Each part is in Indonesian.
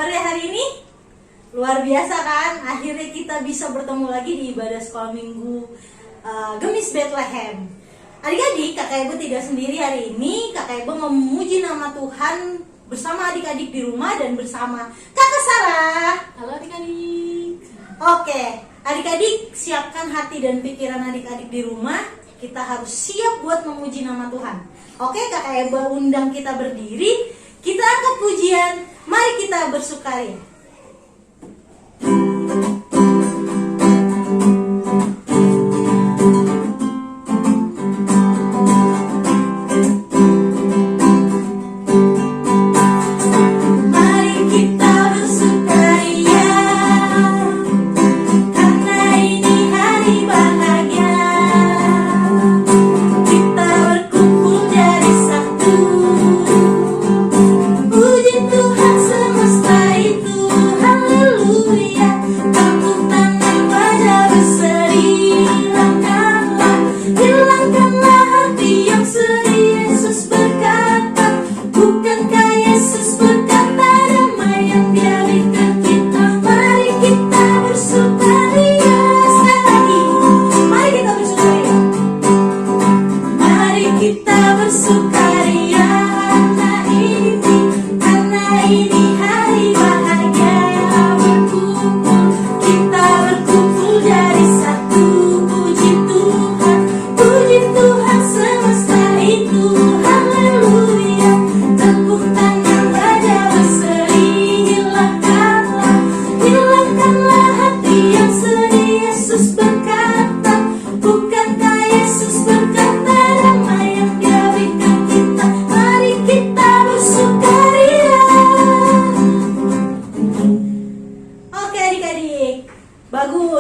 kabar ya hari ini? Luar biasa kan? Akhirnya kita bisa bertemu lagi di ibadah sekolah minggu Gemis Bethlehem. Adik-adik, Kakak Ibu tidak sendiri hari ini. Kakak Ibu memuji nama Tuhan bersama adik-adik di rumah dan bersama Kakak Sarah. Halo adik-adik. Oke, adik-adik siapkan hati dan pikiran adik-adik di rumah. Kita harus siap buat memuji nama Tuhan. Oke, Kakak Ibu undang kita berdiri. Kita angkat pujian. Mari kita bersukaria.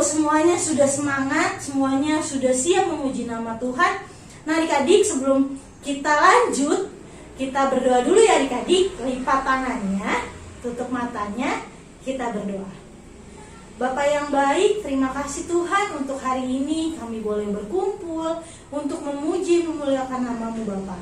Semuanya sudah semangat, semuanya sudah siap memuji nama Tuhan. Nah adik-adik, sebelum kita lanjut, kita berdoa dulu ya adik-adik. Lipat tangannya, tutup matanya, kita berdoa. Bapak yang baik, terima kasih Tuhan untuk hari ini kami boleh berkumpul untuk memuji memuliakan nama-Mu Bapak.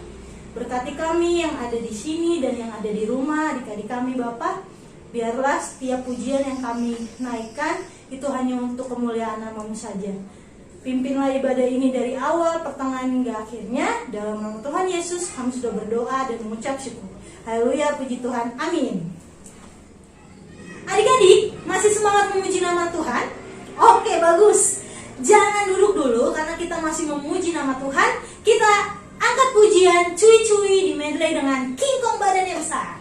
Berkati kami yang ada di sini dan yang ada di rumah, adik-adik kami Bapak. Biarlah setiap pujian yang kami naikkan itu hanya untuk kemuliaan nama-Mu saja. Pimpinlah ibadah ini dari awal, pertengahan hingga akhirnya. Dalam nama Tuhan Yesus kami sudah berdoa dan mengucap syukur. Haleluya, puji Tuhan, amin. Adik-adik, masih semangat memuji nama Tuhan? Oke, bagus. Jangan duduk dulu karena kita masih memuji nama Tuhan. Kita angkat pujian cuy-cuy di medley dengan King Kong badannya besar.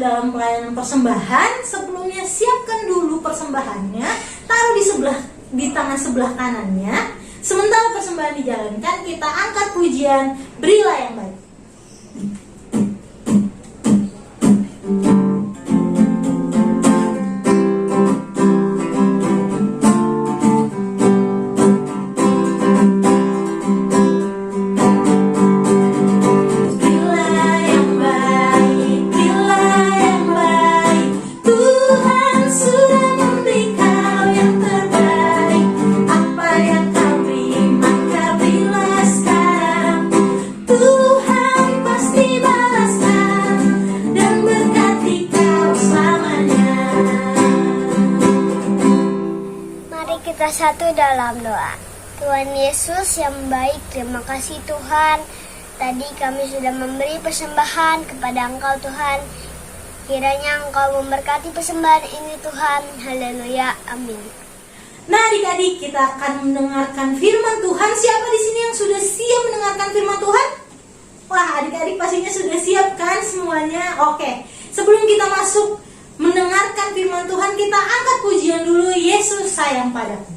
Dalam pelayanan persembahan, sebelumnya siapkan dulu persembahannya, taruh di tangan sebelah kanannya. Sementara persembahan dijalankan, kita angkat pujian Berilah yang Baik. Kita satu dalam doa. Tuhan Yesus yang baik, terima kasih Tuhan. Tadi kami sudah memberi persembahan kepada Engkau Tuhan. Kiranya Engkau memberkati persembahan ini Tuhan. Haleluya. Amin. Nah adik-adik, kita akan mendengarkan firman Tuhan. Siapa di sini yang sudah siap mendengarkan firman Tuhan? Wah, adik-adik pastinya sudah siap kan semuanya? Oke, sebelum kita masuk mendengarkan firman Tuhan, kita angkat pujian dulu. Yesus sayang padaku.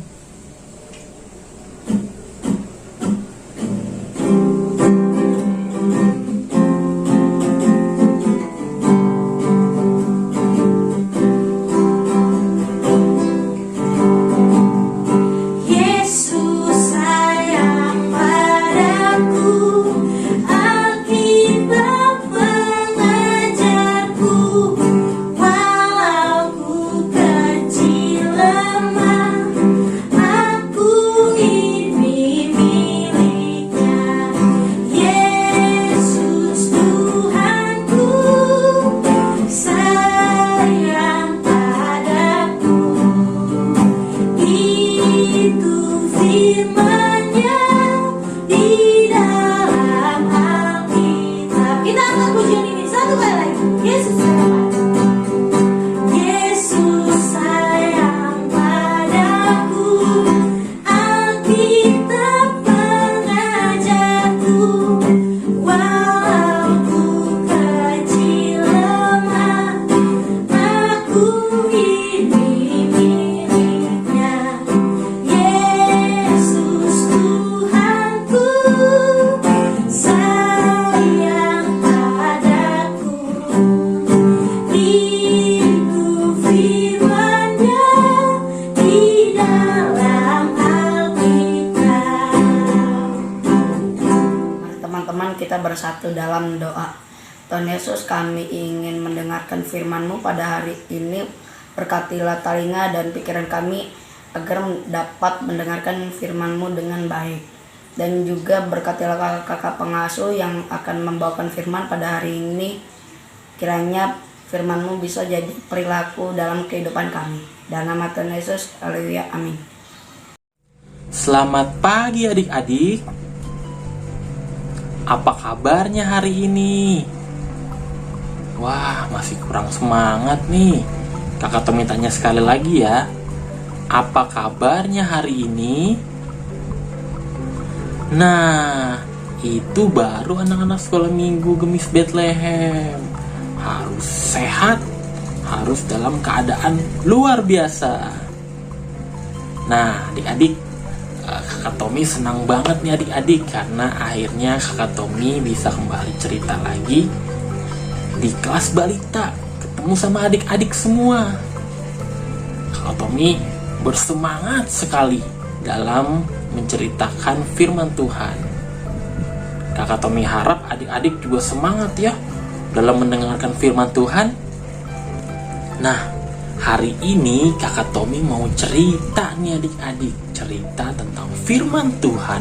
Kita bersatu dalam doa. Tuhan Yesus, kami ingin mendengarkan firman-Mu pada hari ini. Berkatilah telinga dan pikiran kami agar dapat mendengarkan firman-Mu dengan baik. Dan juga berkatilah kakak pengasuh yang akan membawakan firman pada hari ini. Kiranya firman-Mu bisa jadi perilaku dalam kehidupan kami. Dalam nama Tuhan Yesus, haleluya, amin. Selamat pagi adik-adik. Apa kabarnya hari ini? Wah, masih kurang semangat nih. Kakak Tommy tanya sekali lagi ya. Apa kabarnya hari ini? Nah, itu baru anak-anak sekolah minggu Gemis Bethlehem. Harus sehat, harus dalam keadaan luar biasa. Nah, adik-adik, Kakak Tommy senang banget nih adik-adik karena akhirnya Kakak Tommy bisa kembali cerita lagi di kelas balita, ketemu sama adik-adik semua. Kakak Tommy bersemangat sekali dalam menceritakan firman Tuhan. Kakak Tommy harap adik-adik juga semangat ya dalam mendengarkan firman Tuhan. Nah, hari ini Kakak Tommy mau cerita nih adik-adik, cerita tentang firman Tuhan.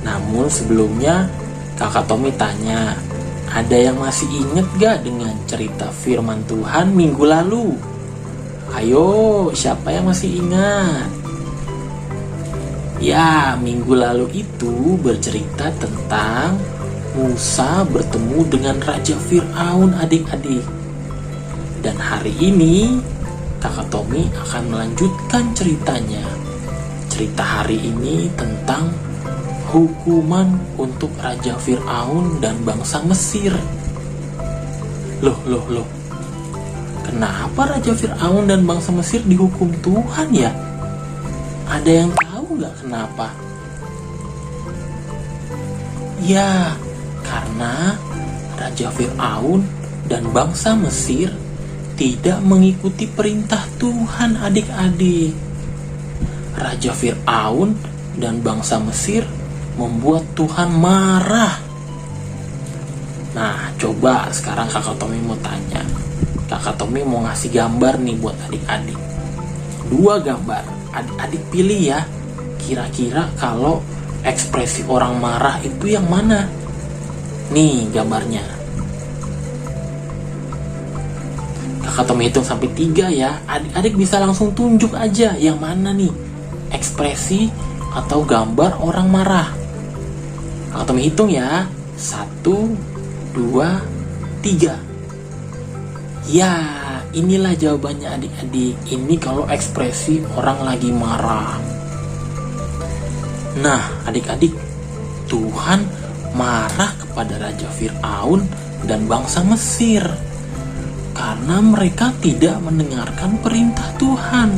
Namun sebelumnya Kakak Tommy tanya, ada yang masih ingat gak dengan cerita firman Tuhan minggu lalu? Ayo, siapa yang masih ingat? Ya, minggu lalu itu bercerita tentang Musa bertemu dengan Raja Fir'aun adik-adik. Dan hari ini Kakak Tommy akan melanjutkan ceritanya. Cerita hari ini tentang hukuman untuk Raja Fir'aun dan bangsa Mesir. Loh. Kenapa Raja Fir'aun dan bangsa Mesir dihukum Tuhan ya? Ada yang tahu nggak kenapa? Ya, karena Raja Fir'aun dan bangsa Mesir tidak mengikuti perintah Tuhan adik-adik. Raja Fir'aun dan bangsa Mesir membuat Tuhan marah. Nah, coba sekarang Kakak Tommy mau tanya. Kakak Tommy mau ngasih gambar nih buat adik-adik. 2 gambar. Adik-adik pilih ya. Kira-kira kalau ekspresi orang marah itu yang mana? Nih gambarnya. Kakak Tommy hitung sampai 3 ya. Adik-adik bisa langsung tunjuk aja yang mana nih ekspresi atau gambar orang marah. Kalau Tommy hitung ya, 1, 2, 3. Ya, inilah jawabannya adik-adik. Ini kalau ekspresi orang lagi marah. Nah, adik-adik, Tuhan marah kepada Raja Fir'aun dan bangsa Mesir karena mereka tidak mendengarkan perintah Tuhan.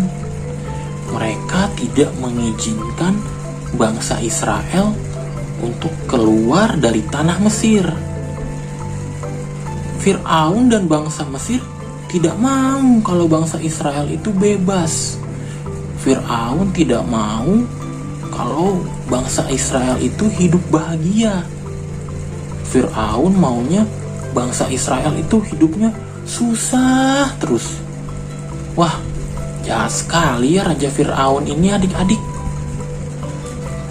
Mereka tidak mengizinkan bangsa Israel untuk keluar dari tanah Mesir. Fir'aun dan bangsa Mesir tidak mau kalau bangsa Israel itu bebas. Fir'aun tidak mau kalau bangsa Israel itu hidup bahagia. Fir'aun maunya bangsa Israel itu hidupnya susah terus. Wah, jahat sekali ya Raja Fir'aun ini adik-adik.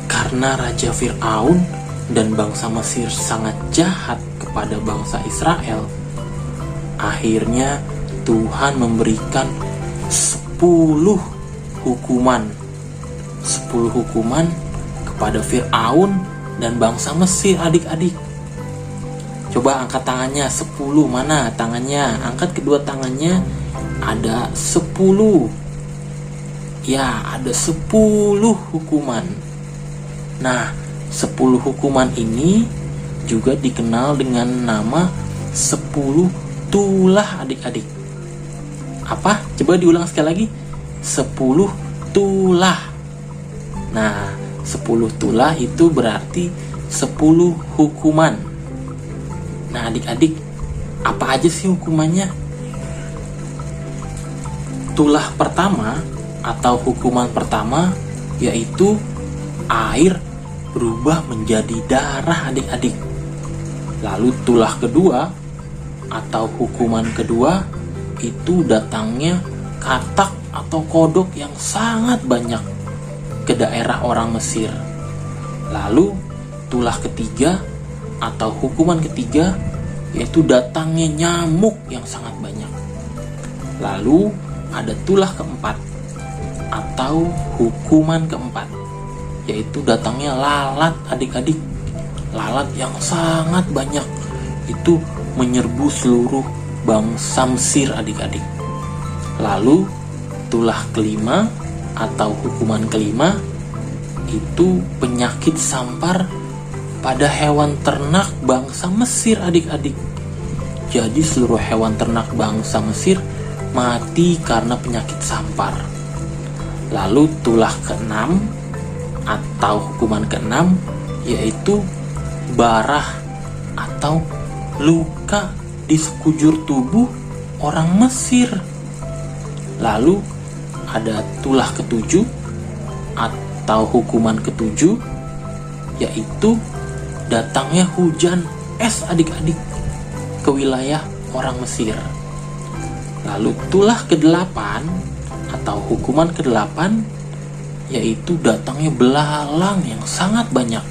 Karena Raja Fir'aun dan bangsa Mesir sangat jahat kepada bangsa Israel, akhirnya Tuhan memberikan 10 hukuman. 10 hukuman kepada Fir'aun dan bangsa Mesir adik-adik. Coba angkat tangannya 10. Mana tangannya? Angkat kedua tangannya. Ada 10. Ya, ada 10 hukuman. Nah, 10 hukuman ini juga dikenal dengan nama 10 tulah adik-adik. Apa? Coba diulang sekali lagi. 10 tulah. Nah, 10 tulah itu berarti 10 hukuman. Nah, adik-adik, apa aja sih hukumannya? Tulah pertama atau hukuman pertama yaitu air berubah menjadi darah adik-adik. Lalu tulah kedua atau hukuman kedua itu datangnya katak atau kodok yang sangat banyak ke daerah orang Mesir. Lalu tulah ketiga atau hukuman ketiga yaitu datangnya nyamuk yang sangat banyak. Lalu ada tulah keempat atau hukuman keempat yaitu datangnya lalat adik-adik. Lalat yang sangat banyak itu menyerbu seluruh bangsa Mesir adik-adik. Lalu tulah kelima atau hukuman kelima itu penyakit sampar pada hewan ternak bangsa Mesir adik-adik. Jadi seluruh hewan ternak bangsa Mesir mati karena penyakit sampar. Lalu tulah keenam atau hukuman keenam yaitu barah atau luka di sekujur tubuh orang Mesir. Lalu ada tulah ketujuh atau hukuman ketujuh yaitu datangnya hujan es adik-adik ke wilayah orang Mesir. Lalu tulah kedelapan atau hukuman kedelapan yaitu datangnya belalang yang sangat banyak.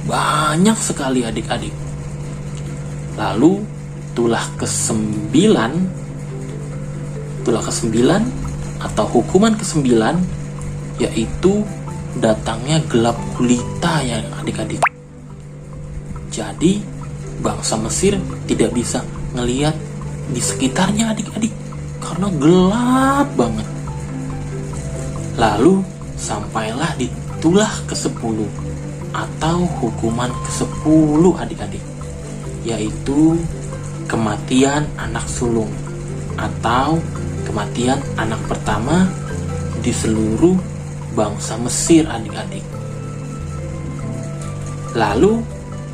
Banyak sekali adik-adik. Lalu tulah kesembilan atau hukuman kesembilan yaitu datangnya gelap gulita ya adik-adik. Jadi bangsa Mesir tidak bisa ngelihat di sekitarnya adik-adik karena gelap banget. Lalu sampailah di tulah ke-10 atau hukuman ke-10 adik-adik, yaitu kematian anak sulung atau kematian anak pertama di seluruh bangsa Mesir adik-adik. Lalu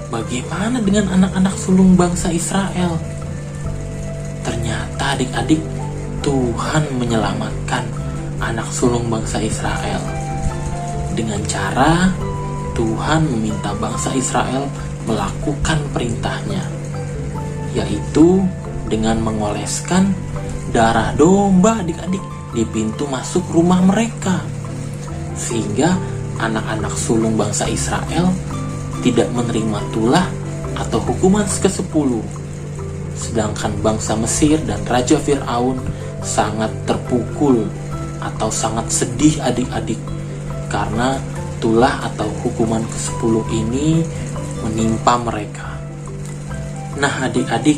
bagaimana dengan anak-anak sulung bangsa Israel? Ternyata adik-adik, Tuhan menyelamatkan anak sulung bangsa Israel dengan cara Tuhan meminta bangsa Israel melakukan perintahnya, yaitu dengan mengoleskan darah domba adik-adik di pintu masuk rumah mereka, sehingga anak-anak sulung bangsa Israel tidak menerima tulah atau hukuman ke-10. Sedangkan bangsa Mesir dan Raja Fir'aun sangat terpukul atau sangat sedih adik-adik, karena tulah atau hukuman ke-10 ini menimpa mereka. Nah adik-adik,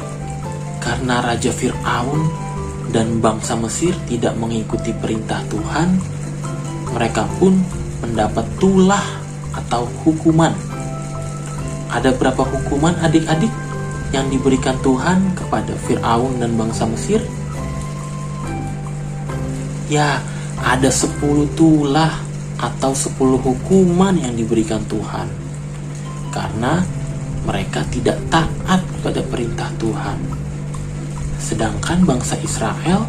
karena Raja Fir'aun dan bangsa Mesir tidak mengikuti perintah Tuhan, mereka pun mendapat tulah atau hukuman. Ada berapa hukuman adik-adik yang diberikan Tuhan kepada Fir'aun dan bangsa Mesir? Ya, ada 10 tulah atau 10 hukuman yang diberikan Tuhan, karena mereka tidak taat kepada perintah Tuhan. Sedangkan bangsa Israel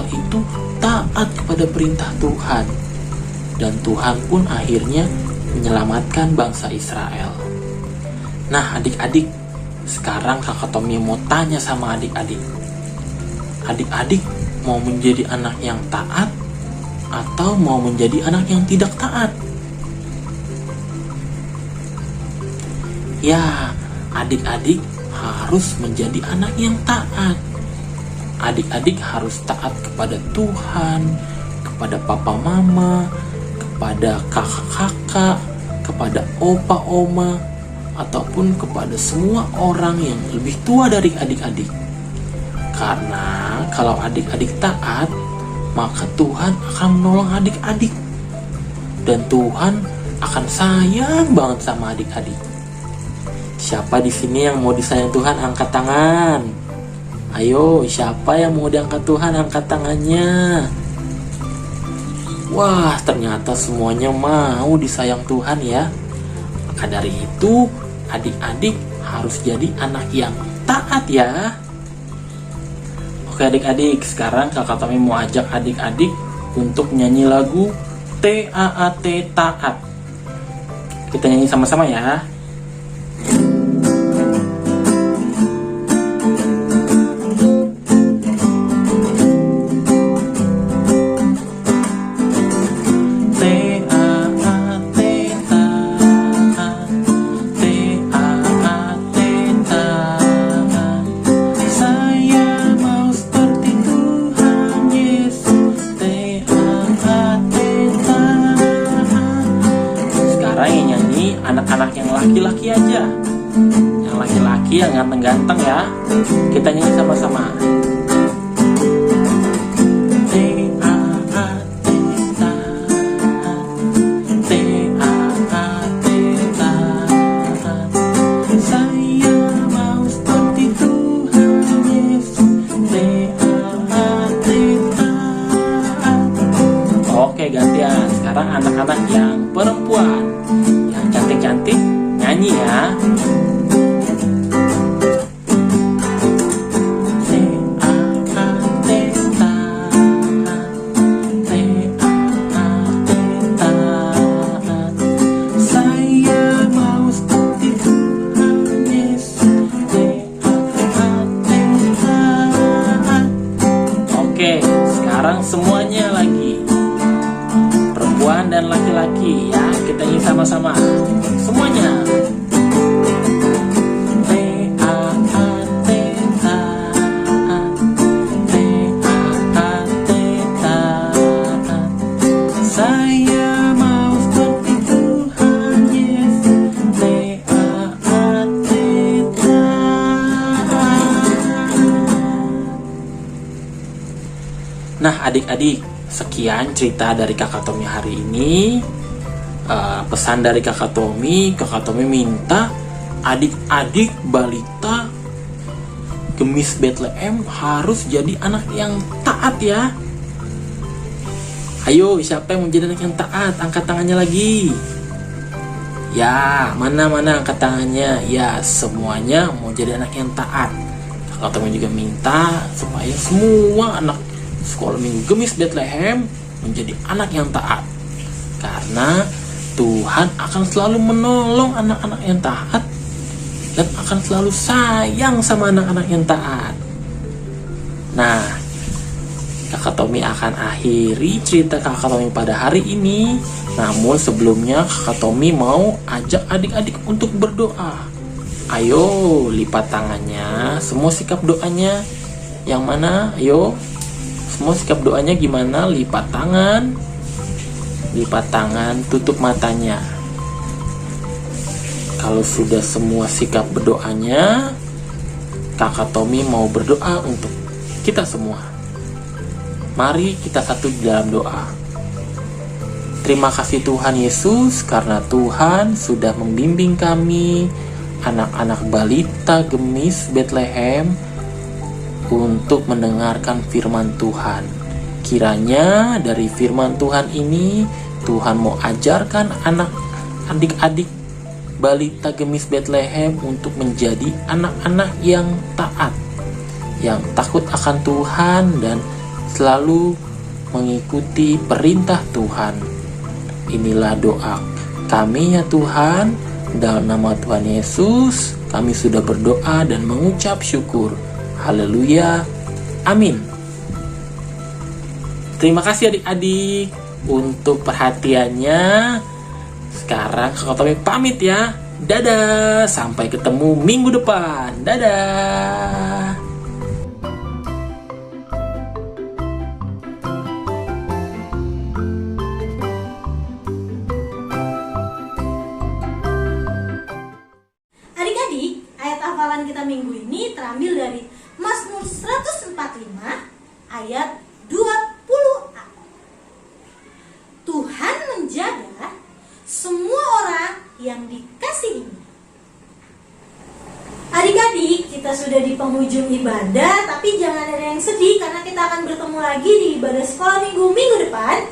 itu taat kepada perintah Tuhan, dan Tuhan pun akhirnya menyelamatkan bangsa Israel. Nah adik-adik, sekarang Kakak Tommy mau tanya sama adik-adik. Adik-adik mau menjadi anak yang taat atau mau menjadi anak yang tidak taat? Ya, adik-adik harus menjadi anak yang taat. Adik-adik harus taat kepada Tuhan, kepada papa mama, kepada kakak-kakak, kepada opa-oma, ataupun kepada semua orang yang lebih tua dari adik-adik. Karena kalau adik-adik taat, maka Tuhan akan menolong adik-adik, dan Tuhan akan sayang banget sama adik-adik. Siapa di sini yang mau disayang Tuhan, angkat tangan. Ayo, siapa yang mau diangkat Tuhan, angkat tangannya. Wah, ternyata semuanya mau disayang Tuhan ya. Maka dari itu, adik-adik harus jadi anak yang taat ya. Oke adik-adik, sekarang Kakak Tommy mau ajak adik-adik untuk nyanyi lagu TAAT Taat. Kita nyanyi sama-sama ya. Anak-anak yang laki-laki aja, yang laki-laki yang ganteng-ganteng ya. Kita nyanyi sama-sama. Oke, gantian. Sekarang anak-anak yang perempuan, cantik nyanyi ya. Saya mau seperti Tuhan Yesus. Oke, sekarang semuanya lagi, perempuan dan laki-laki ya. Kita nyanyi sama-sama semuanya. Saya mau seperti Tuhan Yesus. Nah adik-adik, sekian cerita dari Kakak Tommy hari ini. Pesan dari Kakak Tommy minta adik-adik balita Gemis Bethlehem harus jadi anak yang taat ya. Ayo, siapa yang mau jadi anak yang taat? Angkat tangannya lagi. Ya, mana angkat tangannya. Ya, semuanya mau jadi anak yang taat. Kakak Tommy juga minta supaya semua anak sekolah minggu Gemis Bethlehem menjadi anak yang taat. Karena Tuhan akan selalu menolong anak-anak yang taat dan akan selalu sayang sama anak-anak yang taat. Nah, Kakak Tommy akan akhiri cerita Kakak Tommy pada hari ini. Namun sebelumnya Kakak Tommy mau ajak adik-adik untuk berdoa. Ayo, lipat tangannya. Semua sikap doanya yang mana? Ayo, semua sikap doanya gimana? Lipat tangan, tutup matanya. Kalau sudah semua sikap berdoanya, Kakak Tommy mau berdoa untuk kita semua. Mari kita satu di dalam doa. Terima kasih Tuhan Yesus, karena Tuhan sudah membimbing kami, anak-anak balita Gemis Bethlehem, untuk mendengarkan firman Tuhan. Kiranya dari firman Tuhan ini, Tuhan mau ajarkan adik-adik balita Gemis Bethlehem untuk menjadi anak-anak yang taat, yang takut akan Tuhan dan selalu mengikuti perintah Tuhan. Inilah doa kami ya Tuhan, dalam nama Tuhan Yesus kami sudah berdoa dan mengucap syukur. Haleluya, amin. Terima kasih adik-adik untuk perhatiannya. Sekarang Kakak Tommy pamit ya. Dadah, sampai ketemu minggu depan. Dadah. Adik-adik, ayat hafalan kita minggu ini terambil dari Mazmur 145 ayat 20a. Tuhan menjaga semua orang yang dikasihinya. Adik-adik, kita sudah di penghujung ibadah, tapi jangan ada yang sedih karena kita akan bertemu lagi di ibadah sekolah minggu depan.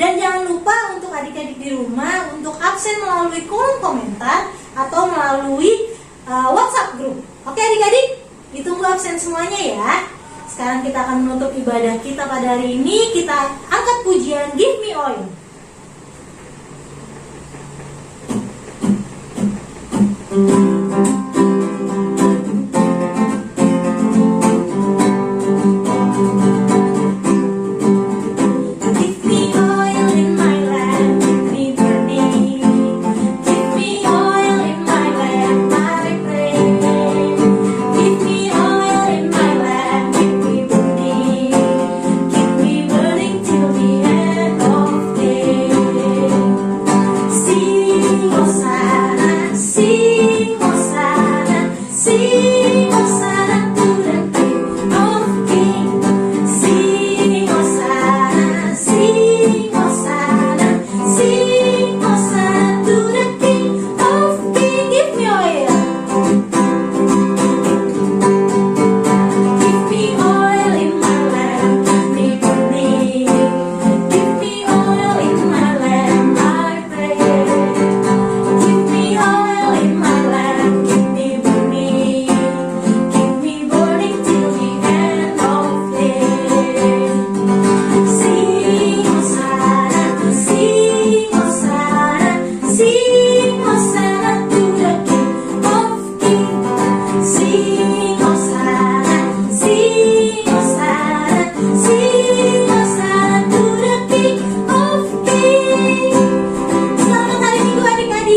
Dan jangan lupa untuk adik-adik di rumah untuk absen melalui kolom komentar atau melalui WhatsApp group. Oke adik-adik, ditunggu absen semuanya ya. Sekarang kita akan menutup ibadah kita pada hari ini. Kita angkat pujian Give Me Oil.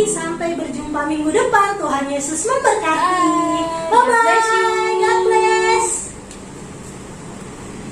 Sampai berjumpa minggu depan. Tuhan Yesus memberkati. Bye bye.